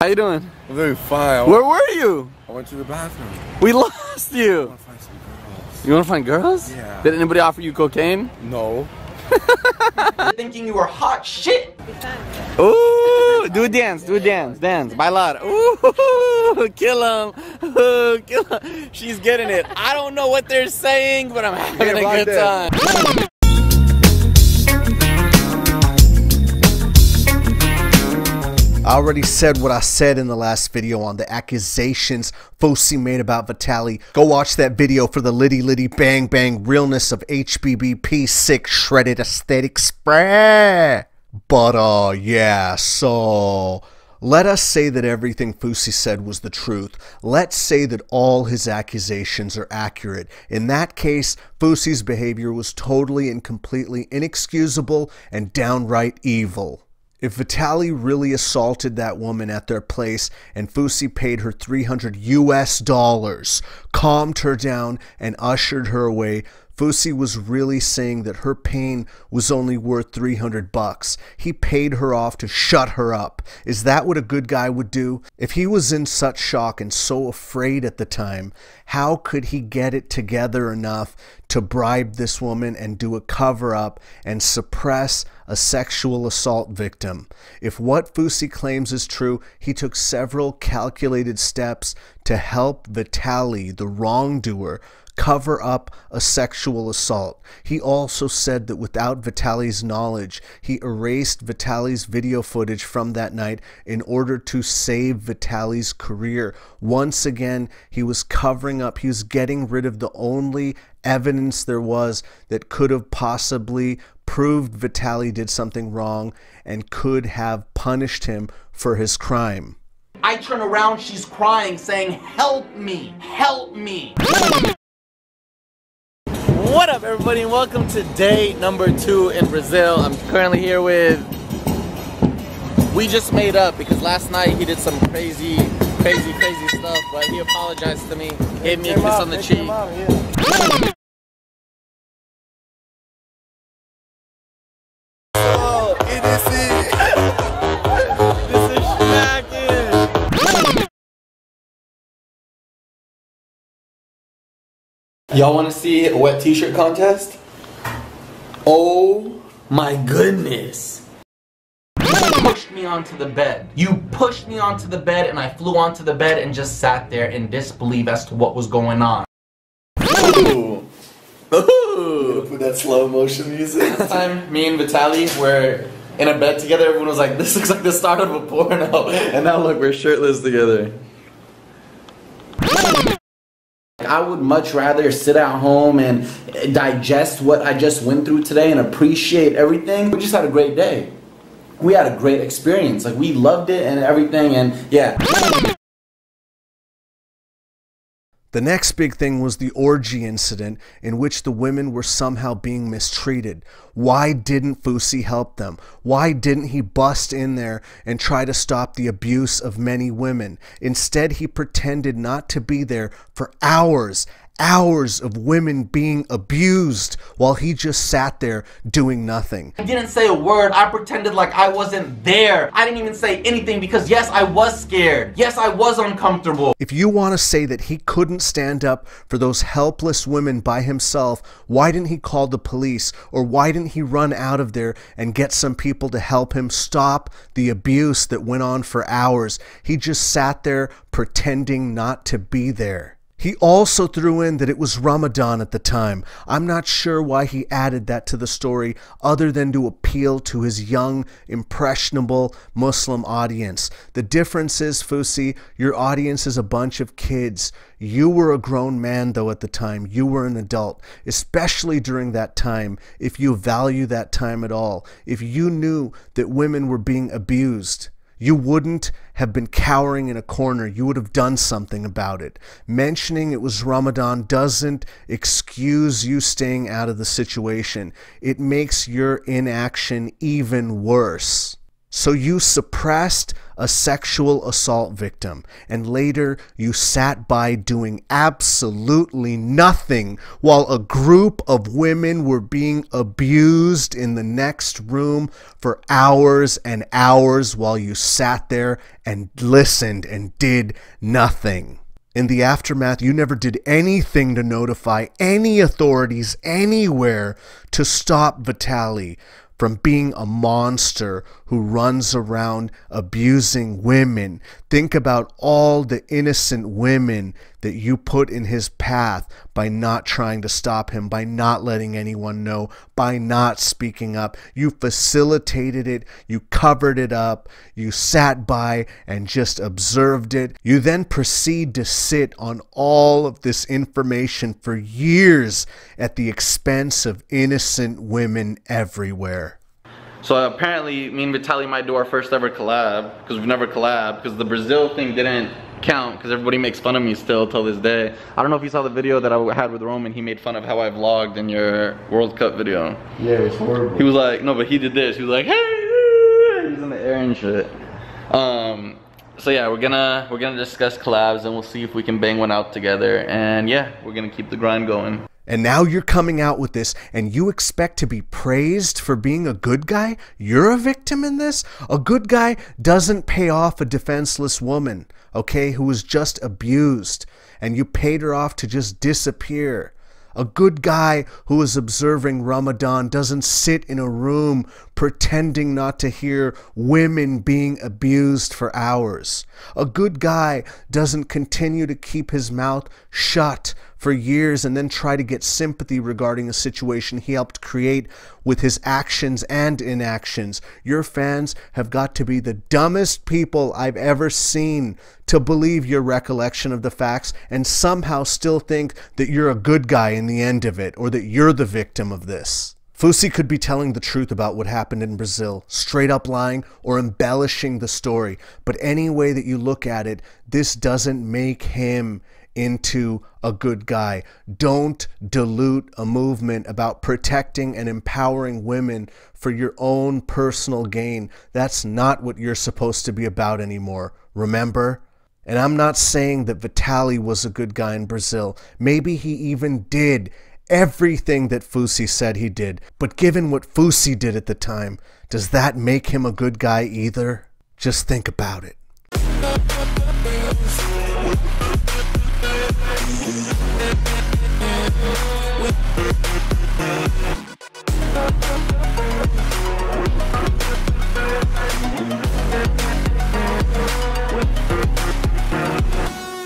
How you doing? I'm doing fine. Where were you? I went to the bathroom. We lost you. I want to find some girls. You want to find girls? Yeah. Did anybody offer you cocaine? No. Thinking you were hot shit. Ooh, do a dance, dance. Bailar. Ooh, kill him. Ooh, kill him. She's getting it. I don't know what they're saying, but I'm having a good time. I already said what I said in the last video on the accusations Fousey made about Vitaly. Go watch that video for the litty bang bang realness of HBBP sick shredded aesthetic spray. But yeah, so let us say that everything Fousey said was the truth. Let's say that all his accusations are accurate. In that case, Fousey's behavior was totally and completely inexcusable and downright evil. If Vitaly really assaulted that woman at their place and Fousey paid her $300 US, calmed her down and ushered her away, Fousey was really saying that her pain was only worth $300. He paid her off to shut her up. Is that what a good guy would do? If he was in such shock and so afraid at the time, how could he get it together enough to bribe this woman and do a cover-up and suppress a sexual assault victim? If what Fousey claims is true, he took several calculated steps to help Vitaly, the wrongdoer, cover up a sexual assault. He also said that without Vitaly's knowledge, he erased Vitaly's video footage from that night in order to save Vitaly's career. Once again, he was covering up, he was getting rid of the only evidence there was that could have possibly proved Vitaly did something wrong and could have punished him for his crime. I turn around, she's crying, saying, "Help me, help me." What up, everybody, and welcome to day number 2 in Brazil. I'm currently here with... We just made up because last night he did some crazy stuff, but he apologized to me, gave me a kiss on the cheek. Oh, it is it. This is smacking. Y'all want to see a wet t-shirt contest? Oh my goodness. You pushed me onto the bed. You pushed me onto the bed and I flew onto the bed and just sat there in disbelief as to what was going on. Ooh. Ooh. Put that slow motion music. Last time me and Vitaly were in a bed together, everyone was like, this looks like the start of a porno. And now look, we're shirtless together. I would much rather sit at home and digest what I just went through today and appreciate everything. We just had a great day. We had a great experience. Like, we loved it and everything, and yeah. The next big thing was the orgy incident in which the women were somehow being mistreated. Why didn't Fousey help them? Why didn't he bust in there and try to stop the abuse of many women? Instead, he pretended not to be there for hours of women being abused while he just sat there doing nothing. I didn't say a word. I pretended like I wasn't there. I didn't even say anything because yes, I was scared. Yes, I was uncomfortable. If you want to say that he couldn't stand up for those helpless women by himself, why didn't he call the police? Or why didn't he run out of there and get some people to help him stop the abuse that went on for hours? He just sat there pretending not to be there. He also threw in that it was Ramadan at the time. I'm not sure why he added that to the story other than to appeal to his young, impressionable Muslim audience. The difference is, Fousey, your audience is a bunch of kids. You were a grown man, though, at the time. You were an adult, especially during that time, if you value that time at all. If you knew that women were being abused, you wouldn't have been cowering in a corner. You would have done something about it. Mentioning it was Ramadan doesn't excuse you staying out of the situation. It makes your inaction even worse. So you suppressed a sexual assault victim, and later you sat by doing absolutely nothing while a group of women were being abused in the next room for hours and hours while you sat there and listened and did nothing. In the aftermath, you never did anything to notify any authorities anywhere to stop Vitaly from being a monster who runs around abusing women. Think about all the innocent women that you put in his path by not trying to stop him, by not letting anyone know, by not speaking up. You facilitated it, you covered it up, you sat by and just observed it. You then proceed to sit on all of this information for years at the expense of innocent women everywhere. So apparently, me and Vitaly might do our first ever collab, because we've never collabed, because the Brazil thing didn't count, because everybody makes fun of me still till this day. I don't know if you saw the video that I had with Roman. He made fun of how I vlogged in your World Cup video. Yeah, it's horrible. He was like, no, but he did this. He was like, hey, he's in the air and shit. So yeah, we're gonna discuss collabs, and we'll see if we can bang one out together. And yeah, we're gonna keep the grind going. And now you're coming out with this and you expect to be praised for being a good guy? You're a victim in this? A good guy doesn't pay off a defenseless woman, okay, who was just abused, and you paid her off to just disappear. A good guy who is observing Ramadan doesn't sit in a room pretending not to hear women being abused for hours. A good guy doesn't continue to keep his mouth shut for years and then try to get sympathy regarding a situation he helped create with his actions and inactions. Your fans have got to be the dumbest people I've ever seen to believe your recollection of the facts and somehow still think that you're a good guy in the end of it, or that you're the victim of this. Fousey could be telling the truth about what happened in Brazil, straight up lying or embellishing the story, but any way that you look at it, this doesn't make him into a good guy. Don't dilute a movement about protecting and empowering women for your own personal gain. That's not what you're supposed to be about anymore, remember? And I'm not saying that Vitaly was a good guy in Brazil. Maybe he even did everything that Fousey said he did. But given what Fousey did at the time, does that make him a good guy either? Just think about it.